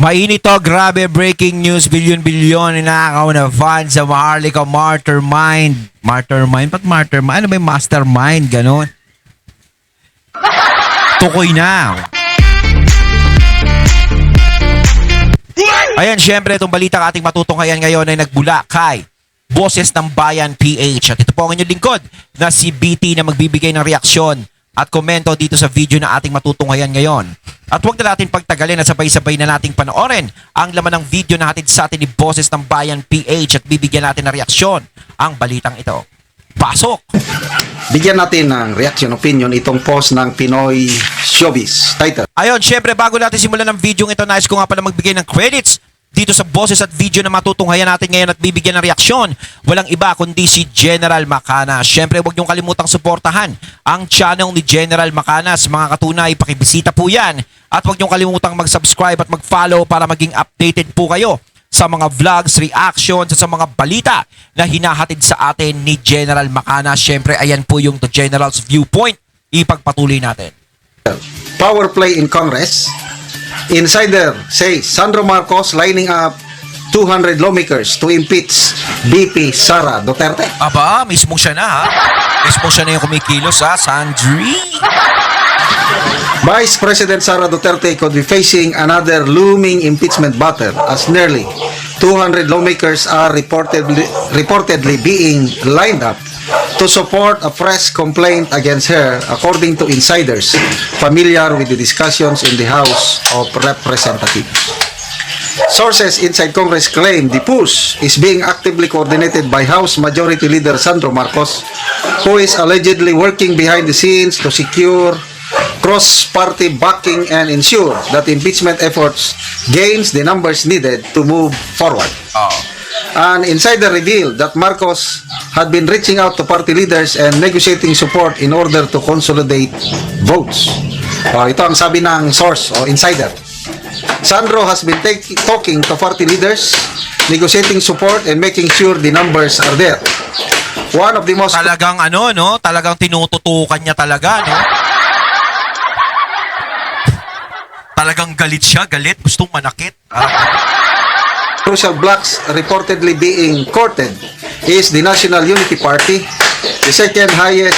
Mainit to, grabe, breaking news, bilyon-bilyon ninakaw na fans sa Maharlika Mastermind. Mastermind? Ba't Mastermind? Ano ba yung Mastermind? Ganon. Tukoy na. Ayan, syempre, itong balita ating matutunghayan ngayon ay nagbula kay Boses ng Bayan PH. At ito po ang inyong lingkod na si BT na magbibigay ng reaksyon at komento dito sa video na ating matutunghayan ngayon. At huwag na natin pagtagalin at sabay-sabay na nating panoorin ang laman ng video na hatid sa atin ni Boses ng Bayan PH at bibigyan natin ng reaksyon ang balitang ito. Pasok! Bigyan natin ng reaction opinion itong post ng Pinoy Showbiz. Title. Ayun, syempre bago natin simulan ng video ito, nais ko nga pala magbigay ng credits dito sa boses at video na matutunghayan natin ngayon at bibigyan ng reaksyon. Walang iba kundi si General Macanas. Syempre huwag niyong kalimutang suportahan ang channel ni General Macanas. Mga katunay, pakibisita po yan. At huwag niyong kalimutang mag-subscribe at mag-follow para maging updated po kayo sa mga vlogs, reactions, at sa mga balita na hinahatid sa atin ni General Macanas. Syempre, ayan po yung The General's Viewpoint. Ipagpatuloy natin. Power play in Congress. Insider says Sandro Marcos lining up 200 lawmakers to impeach VP Sara Duterte. Aba, mismo siya na ha. Mismo siya na yung kumikilos ha, Sandri. Vice President Sara Duterte could be facing another looming impeachment battle as nearly 200 lawmakers are reportedly being lined up to support a fresh complaint against her, according to insiders familiar with the discussions in the House of Representatives. Sources inside Congress claim the push is being actively coordinated by House Majority Leader Sandro Marcos, who is allegedly working behind the scenes to secure cross-party backing and ensure that impeachment efforts gains the numbers needed to move forward. An insider revealed that Marcos had been reaching out to party leaders and negotiating support in order to consolidate votes. Ito ang sabi ng source o insider. Sandro has been talking to party leaders, negotiating support and making sure the numbers are there. One of the most Talagang ano, no? Talagang tinututukan niya talaga, no? Talagang galit siya, galit, gustong manakit. crucial blocks reportedly being courted is the National Unity Party, the second highest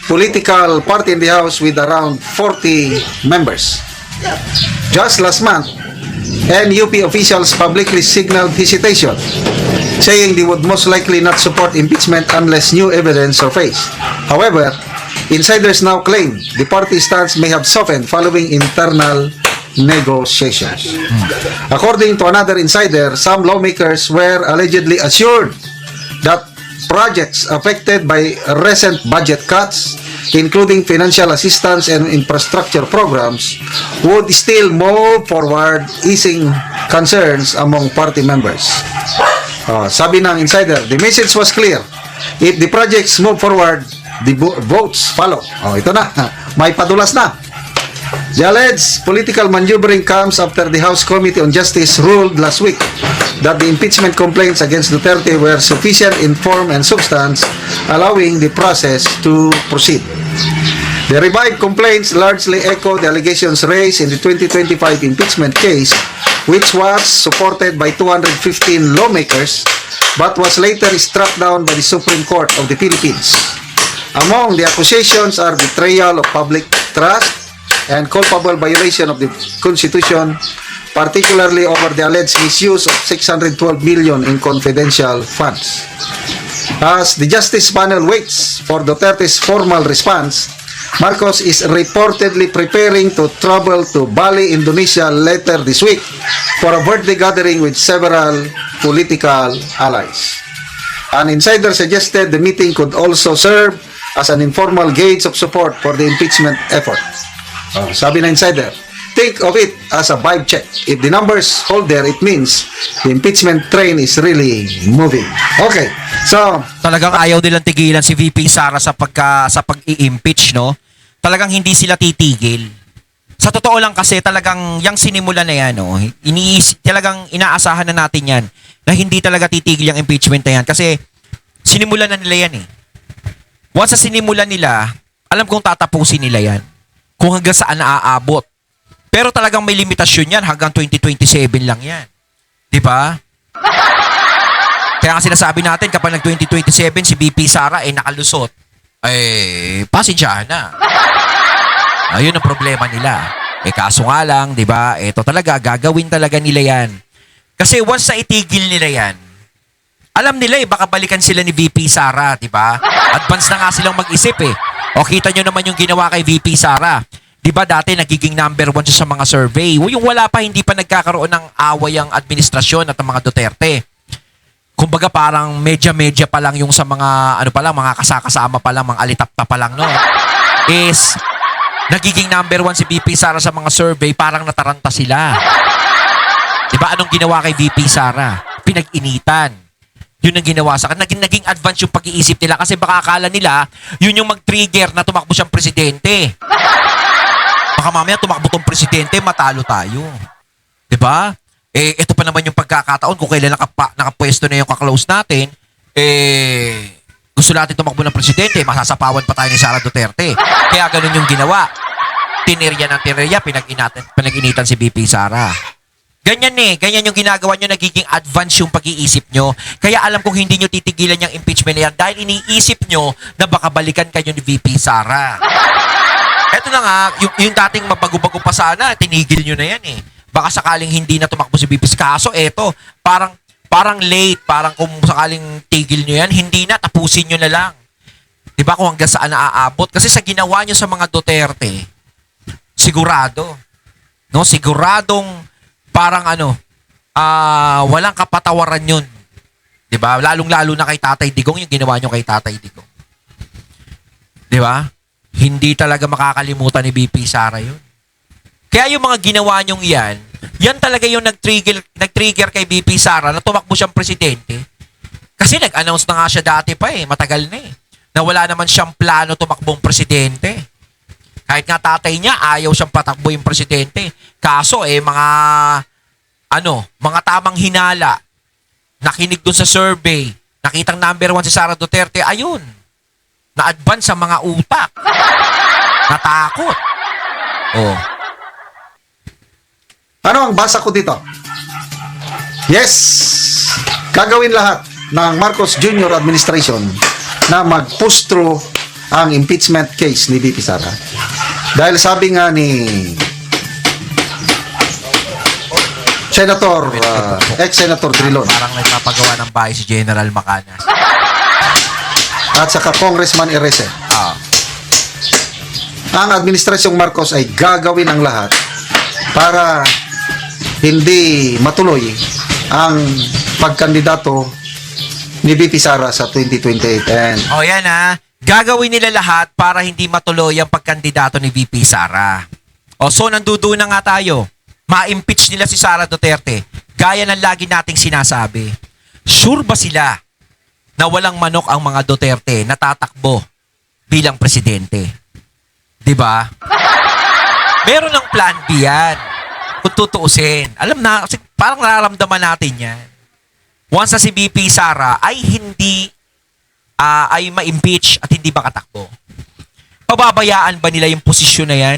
political party in the House with around 40 members. Just last month, NUP officials publicly signaled hesitation, saying they would most likely not support impeachment unless new evidence surfaced. However, insiders now claim the party stance may have softened following internal negotiations. According to another insider, some lawmakers were allegedly assured that projects affected by recent budget cuts, including financial assistance and infrastructure programs, would still move forward, easing concerns among party members. Sabi ng insider, the message was clear. If the projects move forward, the votes follow. Ito na. May padulas na. The alleged political maneuvering comes after the House Committee on Justice ruled last week that the impeachment complaints against Duterte were sufficient in form and substance, allowing the process to proceed. The revived complaints largely echo the allegations raised in the 2025 impeachment case, which was supported by 215 lawmakers but was later struck down by the Supreme Court of the Philippines. Among the accusations are betrayal of public trust and culpable violation of the Constitution, particularly over the alleged misuse of 612 million in confidential funds. As the Justice Panel waits for Duterte's formal response, Marcos is reportedly preparing to travel to Bali, Indonesia later this week for a birthday gathering with several political allies. An insider suggested the meeting could also serve as an informal gauge of support for the impeachment effort. Sabi na insider, think of it as a vibe check. If the numbers hold there, it means the impeachment train is really moving. Okay, so Talagang ayaw nilang tigilan si VP Sara sa pag-i-impeach, no? Talagang hindi sila titigil. Sa totoo lang kasi talagang yung sinimula na yan, no? Talagang inaasahan na natin yan na hindi talaga titigil yung impeachment na yan kasi sinimulan na nila yan eh. Once sa sinimulan nila, alam kong tatapusin nila yan. Kung hanggang saan naaabot. Pero talagang may limitasyon yan. Hanggang 2027 lang yan. Di ba? Kaya nga sinasabi natin, kapag nag-2027, si VP Sara nakalusot, pasensyahan na. Ayun ang problema nila. Kaso nga lang, di ba, ito talaga, gagawin talaga nila yan. Kasi once na itigil nila yan, alam nila baka balikan sila ni VP Sara, di ba? Advance na nga silang mag-isip O kita nyo naman yung ginawa kay VP Sara. Di ba dati nagiging number 1 siya sa mga survey? Yung wala pa, hindi pa nagkakaroon ng away ang administrasyon at ang mga Duterte. Kumbaga parang medya-medya pa lang yung sa mga mga kasakasama pa lang, mga alitapta pa lang is nagiging number 1 si VP Sara sa mga survey, parang nataranta sila. Diba anong ginawa kay VP Sara? Pinag-initan. Yun ang ginawa sa kanya. Naging advance yung pag-iisip nila kasi baka akala nila yun yung mag-trigger na tumakbo siyang presidente. Baka mamaya tumakbo tong presidente, matalo tayo. Diba? Ito pa naman yung pagkakataon kung kailan nakapwesto na yung kaklose natin, gusto natin tumakbo ng presidente, masasapawan pa tayo ni Sara Duterte. Kaya ganun yung ginawa. Tinerya ng tinerya, pinag-initan si VP Sara. Ganyan ganyan yung ginagawa nyo, nagiging advance yung pag-iisip nyo. Kaya alam kong hindi nyo titigilan yung impeachment na yan dahil iniisip nyo na baka balikan kayo ni VP Sara. Eto na nga, yung dating mabago-bago pa sana, tinigil nyo na yan Baka sakaling hindi na tumakbo si VP. Kaso eto, parang late, parang kung sakaling tigil nyo yan, hindi na, tapusin nyo na lang. Diba kung hanggang saan naaabot? Kasi sa ginawa nyo sa mga Duterte, sigurado. No? Siguradong parang walang kapatawaran yun. Diba? Lalong-lalo na kay Tatay Digong, yung ginawa nyo kay Tatay Digong. Diba? Hindi talaga makakalimutan ni VP Sara yun. Kaya yung mga ginawa nyong yan talaga yung nag-trigger kay VP Sara na tumakbo siyang presidente. Kasi nag-announce na nga siya dati pa matagal na na wala naman siyang plano tumakbong presidente. Kahit nga tatay niya, ayaw siyang patakbo yung presidente. Kaso mga tamang hinala, nakinig dun sa survey, nakitang number 1 si Sara Duterte, ayun, na-advance sa mga utak. Natakot. Ano ang basa ko dito? Yes! Gagawin lahat ng Marcos Jr. administration na mag-push through ang impeachment case ni VP Sara. Dahil sabi nga ni Senator, ex-Senator Drilon Parang nagpapagawa ng bahay si General Macanas. at saka Congressman Erese, ang administrasyong Marcos ay gagawin ang lahat para hindi matuloy ang pagkandidato ni VP Sara sa 2028. And Yan gagawin nila lahat para hindi matuloy ang pagkandidato ni VP Sara. So nandudo na nga tayo. Ma-impeach nila si Sara Duterte. Gaya ng lagi nating sinasabi. Sure ba sila na walang manok ang mga Duterte na tatakbo bilang presidente? 'Di ba? Meron ng plan B yan. Kung tutuusin. Alam na, kasi parang nararamdaman natin yan. Once na si VP Sara ay hindi ay ma-impeach at hindi makatakbo. Pababayaan ba nila yung posisyon na yan?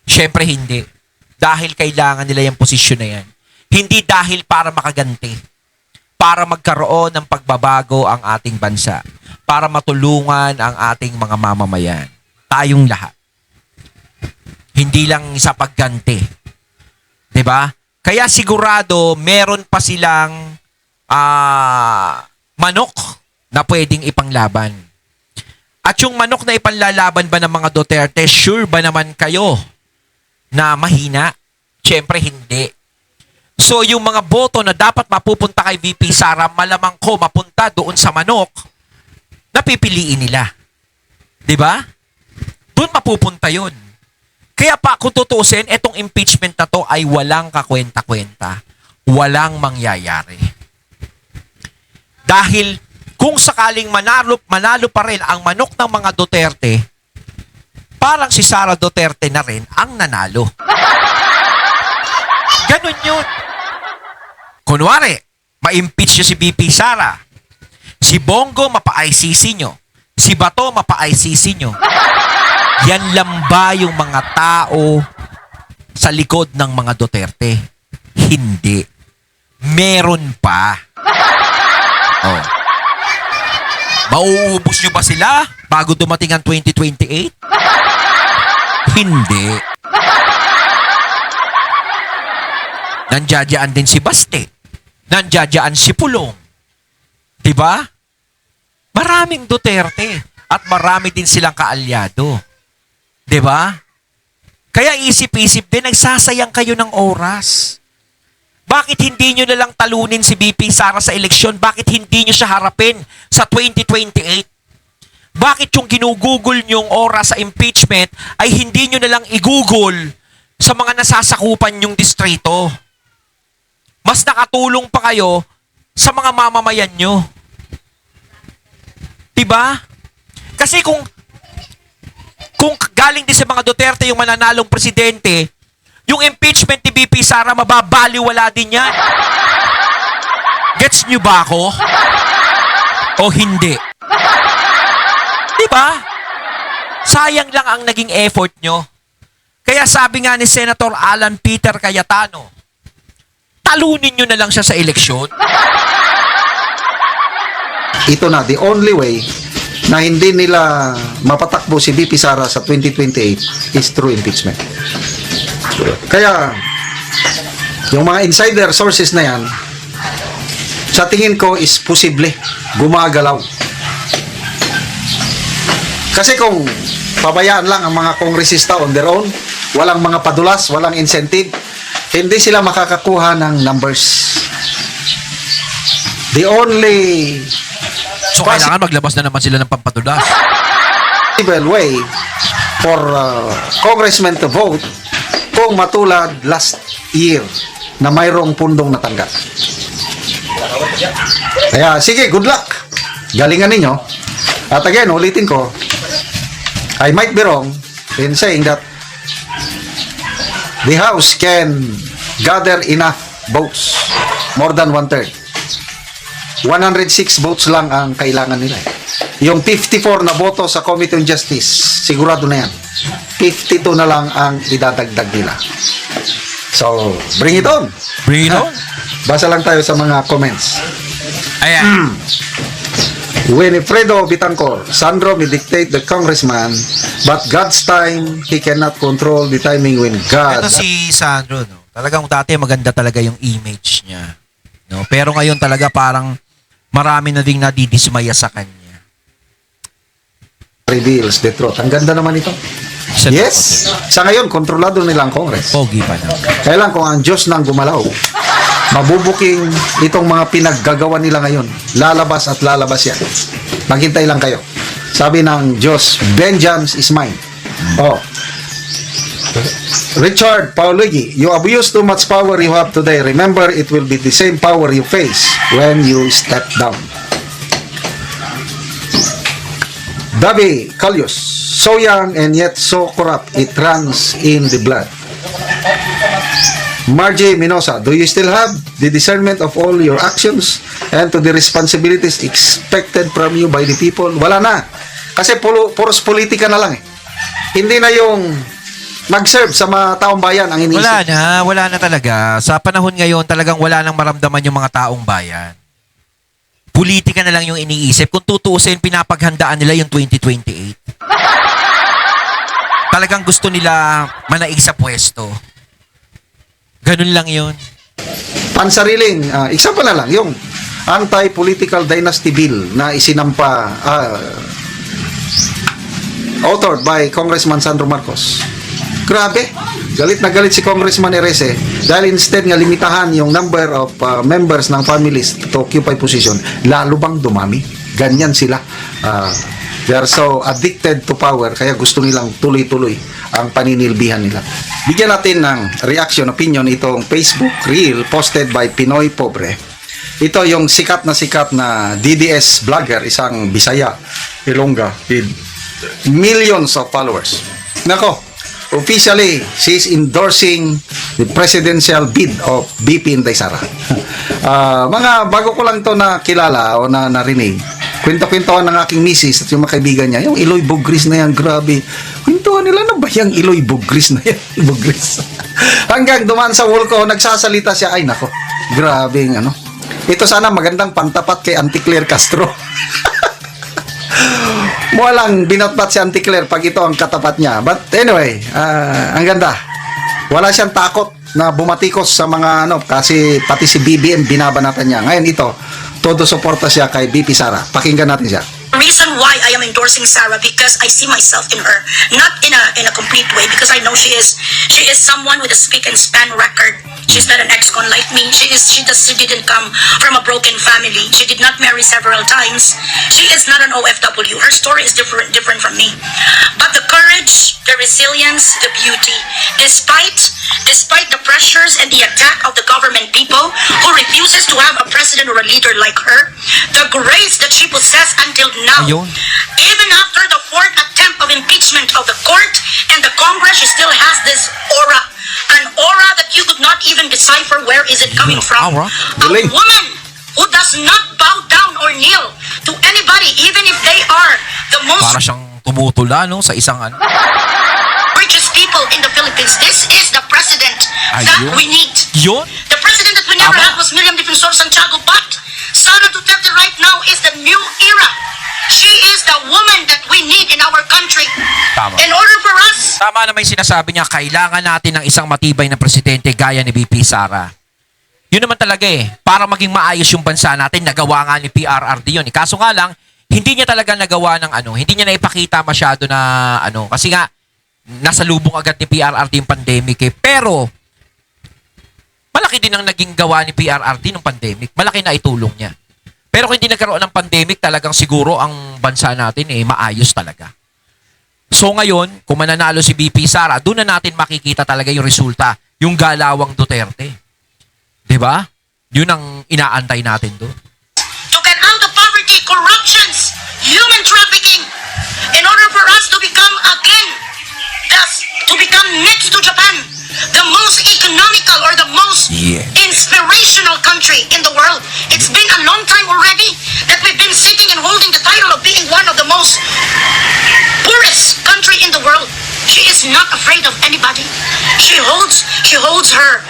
Siyempre hindi. Dahil kailangan nila yung posisyon na yan. Hindi dahil para makaganti. Para magkaroon ng pagbabago ang ating bansa. Para matulungan ang ating mga mamamayan. Tayong lahat. Hindi lang sa pagganti. 'Di ba? Kaya sigurado meron pa silang manok na pwedeng ipanglaban. At yung manok na ipanlalaban ba ng mga Duterte, sure ba naman kayo na mahina? Siyempre hindi. So yung mga boto na dapat mapupunta kay VP Sara, malamang ko mapunta doon sa manok, napipiliin nila. 'Di ba? Doon mapupunta 'yun. Kaya pa, kung tutusin, etong impeachment na to ay walang kakwenta-kwenta. Walang mangyayari. Dahil kung sakaling manalo pa rin ang manok ng mga Duterte, parang si Sara Duterte na rin ang nanalo. Ganun yun. Kunwari, ma-impeach nyo si VP Sara. Si Bongo mapa-ICC nyo. Si Bato mapa-ICC nyo. Yan lang ba yung mga tao sa likod ng mga Duterte. Hindi. Meron pa. Oh. Mauubos nyo ba sila bago dumating ang 2028? Hindi. Nandiyadyaan din si Baste. Nandiyadyaan si Pulong. Diba? Maraming Duterte at marami din silang kaalyado. Diba? Kaya isip-isip din, nagsasayang kayo ng oras. Bakit hindi nyo nalang talunin si BP Sara sa eleksyon? Bakit hindi nyo siya harapin sa 2028? Bakit yung ginugugol nyong oras sa impeachment ay hindi nyo nalang igugol sa mga nasasakupan nyong distrito? Mas nakatulong pa kayo sa mga mamamayan nyo. Diba? Kasi kung galing din sa mga Duterte yung mananalong presidente, yung impeachment ni BP Sara, mababaliwala din yan. Gets nyo ba ako? O hindi? Diba? Sayang lang ang naging effort nyo. Kaya sabi nga ni Senator Alan Peter Cayetano, talunin nyo na lang siya sa eleksyon. Ito na, the only way na hindi nila mapatakbo si BP Sara sa 2028 is through impeachment. Kaya, yung mga insider sources na yan, sa tingin ko is posible gumagalaw. Kasi kung pabayaan lang ang mga kongresista on their own, walang mga padulas, walang incentive, hindi sila makakakuha ng numbers. The only So kailangan maglabas na naman sila ng pampatulas. possible way for congressmen to vote kung matulad last year na mayroong pundong natanggap. Kaya sige, good luck. Galingan ninyo. At again, ulitin ko, I might be wrong in saying that the House can gather enough votes, more than 1/3. 106 votes lang ang kailangan nila. Yung 54 na boto sa Committee on Justice, sigurado na yan. 52 na lang ang idadagdag nila. So, bring it on. Bring it on. Basa lang tayo sa mga comments. Ayan. Winifredo Bitancor, Sandro may dictate the congressman, but God's time, he cannot control the timing when God... Ito si Sandro, no? Talagang dati maganda talaga yung image niya. No? Pero ngayon talaga parang marami na ding nadidismaya sa kanya. reveals the truth. Ang ganda naman ito. Yes. Sa ngayon, kontrolado nila ang Congress. Pogi pa na. Kaya lang kung ang Diyos nang gumalaw, mabubuking itong mga pinaggagawa nila ngayon. Lalabas at lalabas yan. Maghintay lang kayo. Sabi ng Diyos, vengeance is mine. Oh. Richard Paulugi, you abuse too much power you have today. Remember, it will be the same power you face when you step down. Davi Calyos, so young and yet so corrupt, it runs in the blood. Margie Minosa, do you still have the discernment of all your actions and to the responsibilities expected from you by the people? Wala na. Kasi puros politika na lang eh. Hindi na yung mag-serve sa mga taong bayan ang iniisip. Wala na talaga. Sa panahon ngayon, talagang wala nang maramdaman yung mga taong bayan. Politika na lang yung iniisip. Kung tutuusin, pinapaghandaan nila yung 2028. Talagang gusto nila manaig sa pwesto. Ganun lang yun. Pansariling, example na lang, yung anti-political dynasty bill na isinampa, authored by Congressman Sandro Marcos. Grabe, galit na galit si Congressman Erese dahil instead nga limitahan yung number of members ng families to occupy position, lalo bang dumami? Ganyan sila. They are so addicted to power kaya gusto nilang tuloy-tuloy ang paninilbihan nila. Bigyan natin ng reaction, opinion itong Facebook reel posted by Pinoy Pobre. Ito yung sikat na DDS vlogger, isang Bisaya, Ilongga, with millions of followers. Nako, officially, she's endorsing the presidential bid of BP Inday Sara. Mga bago ko lang to na kilala o na narinig, kwento-kwentuhan ng aking misis at yung mga kaibigan niya, yung Iloy Bugris na yan, grabe. Kwentuhan nila na ba yung Iloy Bugris na yan? Bugris. Hanggang dumaan sa wall ko, nagsasalita siya, ay nako, grabe yung ano. Ito sana magandang pantapat kay Auntie Claire Castro. Walang binatbat si Auntie Claire pag ito ang katapat niya. But anyway, ang ganda. Wala siyang takot na bumatikos sa mga ano, kasi pati si BBM binabanatan niya. Ngayon ito, todo suporta siya kay BP Sara. Pakinggan natin siya. The reason why I am endorsing Sarah because I see myself in her, not in a complete way, because I know she is someone with a spick and span record. She's not an ex-con like me. She didn't come from a broken family. She did not marry several times. She is not an OFW. Her story is different from me. But the courage, the resilience, the beauty, despite the pressures and the attack of the government people who refuses to have a president or a leader like her, the grace that she possessed until now, Ayun. even after the fourth attempt of impeachment of the court and the Congress, she still has this aura, an aura that you could not even decipher where is it coming from. Aura? A Galing. woman who does not bow down or kneel to anybody, even if they are the most Para siyang tumutula, no? Sa isang ano. richest people in the Philippines. This is the president that Ayun. we need. Yun? The president that we never Tama. had was Miriam Defensor Santiago, but Sara Duterte right now is the new era. She is the woman that we need in our country. Tama. In order for us Tama naman yung sinasabi niya, kailangan natin ng isang matibay na presidente gaya ni BP Sara. Yun naman talaga para maging maayos yung bansa natin, nagawa nga ni PRRD yun. Kaso nga lang, hindi niya talaga nagawa ng hindi niya naipakita masyado na kasi nga, nasa lubong agad ni PRRD yung pandemic Pero, malaki din ang naging gawa ni PRRD nung pandemic. Malaki na itulong niya. Pero kung hindi nagkaroon ng pandemic, talagang siguro ang bansa natin maayos talaga. So ngayon, kung mananalo si BP Sara, doon na natin makikita talaga yung resulta, yung galawang Duterte. 'Di ba? Yun ang inaantay natin doon. to get out of poverty, corruptions, human trafficking, in order for us to become again, to become next to Japan, the most economical or the most Yeah. inspirational country in the world. It's been a long time already that we've been sitting and holding the title of being one of the most poorest country in the world. She is not afraid of anybody. She holds her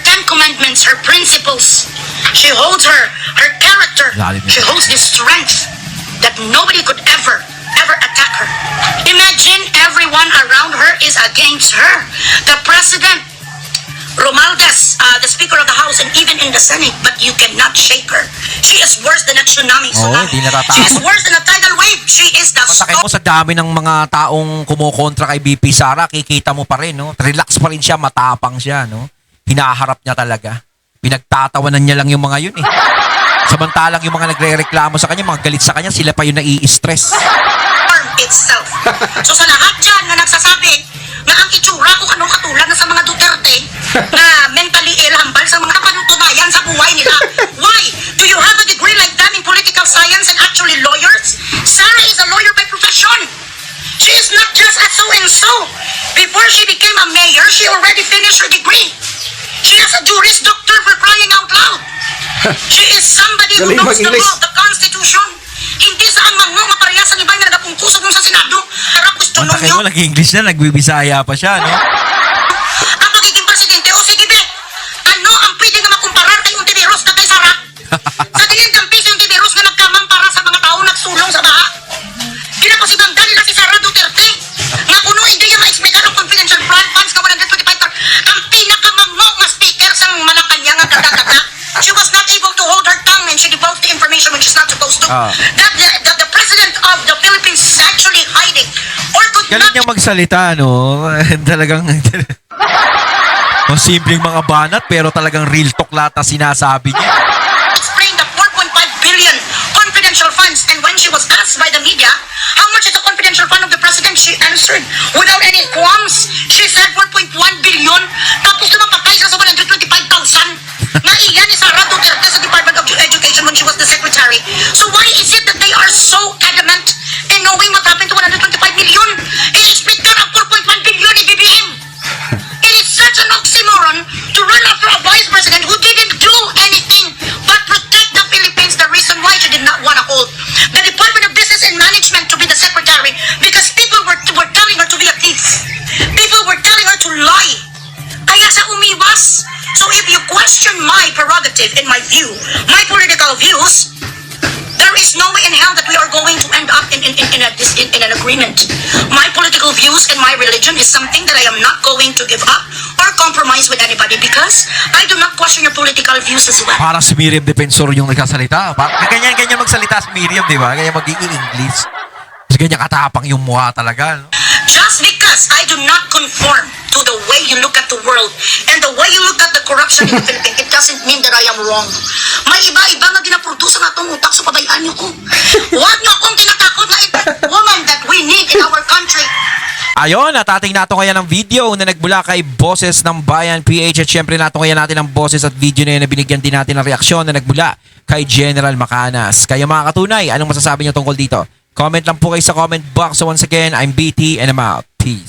10 commandments, her principles. She holds her character. Lalim yun. She holds this strength that nobody could ever attack her. Imagine everyone around her is against her. The president, Romualdez, the Speaker of the House, and even in the Senate, but you cannot shake her. She is worse than a tsunami. Hindi natatakot. She is worse than a tidal wave. She is the Masakit mo sa dami ng mga taong kumukontra kay BP Sara, kikita mo pa rin, no? Relax pa rin siya, matapang siya, no? Hinaharap niya talaga. Pinagtatawanan niya lang yung mga yun, Samantalang yung mga nagre-reklamo sa kanya, mga galit sa kanya, sila pa yung nai-stress. storm itself. So sa lahat dyan na nagsasabi na ang itsura ko anong katulad na sa mga Duterte na mentally ill, hambal sa mga kapanutunayan sa buhay nila. Why? Do you have a degree like them in political science and actually lawyers? Sarah is a lawyer by profession. She is not just a so-and-so. Before she became a mayor, she already finished her degree. She has a Juris Doctor for crying out loud. She is somebody who Galing knows the mag-English. law, the Constitution. Hindi sa ang mga maparehas ang iba na nagapungkusog mo sa Senado. Harap gusto Ang takay nyo. mo, nag-English na, nagbibisaya pa siya, no? Ang pagiging presidente, o sige be, ano ang pwede nga makumparar kay Untiveros na kay Sara? Sa diin kang piso yung Untiveros nga nagkamang para sa mga tao nagsulong sa baha. Pinapasidanggan nila si Sara Duterte. Nga kuno hindi yung ma-explicar ang confidential funds ka 125 ang pinakamango nga speaker sa Malacanang nga kadagdaga. She was not able to hold her tongue and she divulged the information when she's not supposed to. Ah. That the president of the Philippines is actually hiding or could Galing not niyang magsalita, no? Talagang... Ang simpleng mga banat, pero talagang real talk lahat na sinasabi niya. explain the 4.5 billion confidential funds, and when she was asked by the media how much is the confidential fund of the president, she answered without any qualms. She said 4.1 billion, tapos naman patay siya sa 125,000 na iyan ni Sara Duterte sa Department of Education when she was the secretary. So why is it that they are so adamant in knowing what happened to 125 million? I-explain ka ang 4.1 billion ni BBM. It is such an oxymoron to run after a vice president who didn't do anything but protect the Philippines. The reason why she did not want to hold the So if you question my prerogative and my view, my political views, there is no way in hell that we are going to end up in an agreement. My political views and my religion is something that I am not going to give up or compromise with anybody because I do not question your political views as well. Para si Miriam Defensor yung nagsasalita. Ganyan magsalita si Miriam, di ba? Ganyan magiging English. Kasi ganyan katapang yung mukha talaga. No? Just because I do not conform to the way you look at the world and the way you look at the corruption in the Philippines, it doesn't mean that I am wrong. May iba-iba na ginaproduce ang atong utak, so pabayaan niyo ko. Huwag niyo akong tinatakot na woman that we need in our country. Ayun, at ating nato kaya ng video na nagbula kay Boses ng Bayan PH at syempre nato kaya natin ang boses at video na yun na binigyan din natin ng reaksyon na nagbula kay General Macanas. Kaya mga katunay, anong masasabi niyo tungkol dito? Comment lang po kayo sa comment box. So once again, I'm BT and I'm out. Peace.